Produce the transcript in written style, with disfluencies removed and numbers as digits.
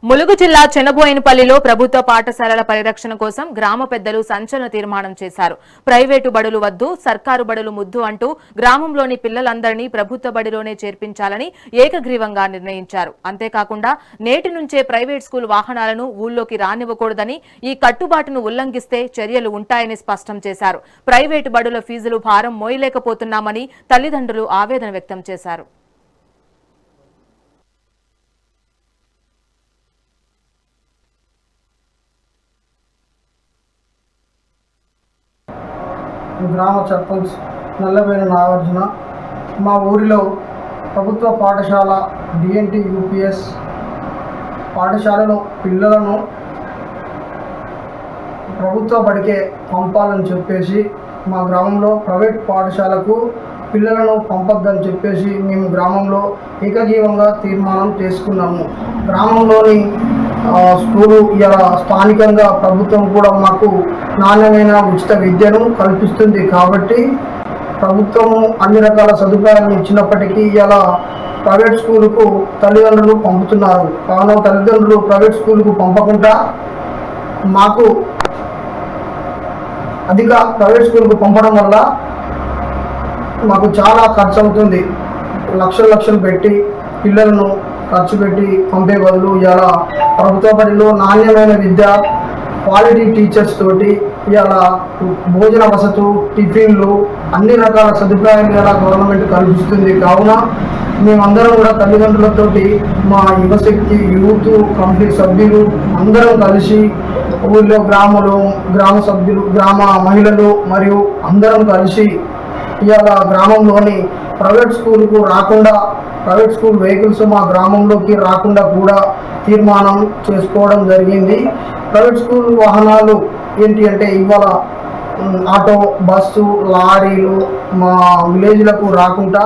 ములుగు జిల్లా చెనబోయినపల్లిలో ప్రభుత్వ పాఠశాలల పరిరక్షణ కోసం గ్రామ పెద్దలు సంచలన తీర్మానం చేశారు. ప్రైవేటు బడులు వద్దు, సర్కారు బడులు ముద్దు అంటూ గ్రామంలోని పిల్లలందరినీ ప్రభుత్వ బడిలోనే చేర్పించాలని ఏకగ్రీవంగా నిర్ణయించారు. అంతేకాకుండా నేటి నుంచే ప్రైవేట్ స్కూల్ వాహనాలను ఊళ్లోకి రానివ్వకూడదని, ఈ కట్టుబాటును ఉల్లంఘిస్తే చర్యలు ఉంటాయని స్పష్టం చేశారు. ప్రైవేటు బడుల ఫీజులు భారం మోయలేకపోతున్నామని తల్లిదండ్రులు ఆవేదన వ్యక్తం చేశారు. గ్రామ సర్పంచ్ నల్లబోయిన నాగార్జున. మా ఊరిలో ప్రభుత్వ పాఠశాల డిఎన్టీ యూపీఎస్ పాఠశాలలో పిల్లలను ప్రభుత్వ బడికే పంపాలని చెప్పేసి మా గ్రామంలో ప్రైవేట్ పాఠశాలకు పిల్లలను పంపొద్దని చెప్పేసి మేము గ్రామంలో ఏకగ్రీవంగా తీర్మానం చేసుకున్నాము. గ్రామంలోని స్కూలు ఇలా స్థానికంగా ప్రభుత్వం కూడా మాకు నాణ్యమైన ఉచిత విద్యను కల్పిస్తుంది కాబట్టి ప్రభుత్వము అన్ని రకాల సదుపాయాలను ఇచ్చినప్పటికీ ఇలా ప్రైవేట్ స్కూలుకు తల్లిదండ్రులు పంపుతున్నారు. కావున తల్లిదండ్రులు ప్రైవేట్ స్కూలుకు పంపకుండా మాకు ప్రైవేట్ స్కూల్కు పంపడం వల్ల మాకు చాలా ఖర్చు అవుతుంది. లక్షలు పెట్టి పిల్లలను ఖర్చు పెట్టి పంపే బదులు ఇలా ప్రభుత్వ బడిలో నాణ్యమైన విద్య, క్వాలిటీ టీచర్స్ తోటి ఇలా భోజన వసతులు, టిఫిన్లు, అన్ని రకాల సదుపాయాలు ఇలా గవర్నమెంట్ కల్పిస్తుంది. కావున మేమందరం కూడా తల్లిదండ్రులతోటి మా యువశక్తి యూత్ కమిటీ సభ్యులు అందరం కలిసి ఊళ్ళో గ్రామ సభ్యులు, గ్రామ మహిళలు మరియు అందరం కలిసి ఇవాళ గ్రామంలోని ప్రైవేట్ స్కూల్కు రాకుండా, ప్రైవేట్ స్కూల్ వెహికల్స్ మా గ్రామంలోకి రాకుండా కూడా తీర్మానం చేసుకోవడం జరిగింది. ప్రైవేట్ స్కూల్ వాహనాలు ఏంటి అంటే ఇవాళ ఆటో, బస్సు, లారీలు మా విలేజ్లకు రాకుండా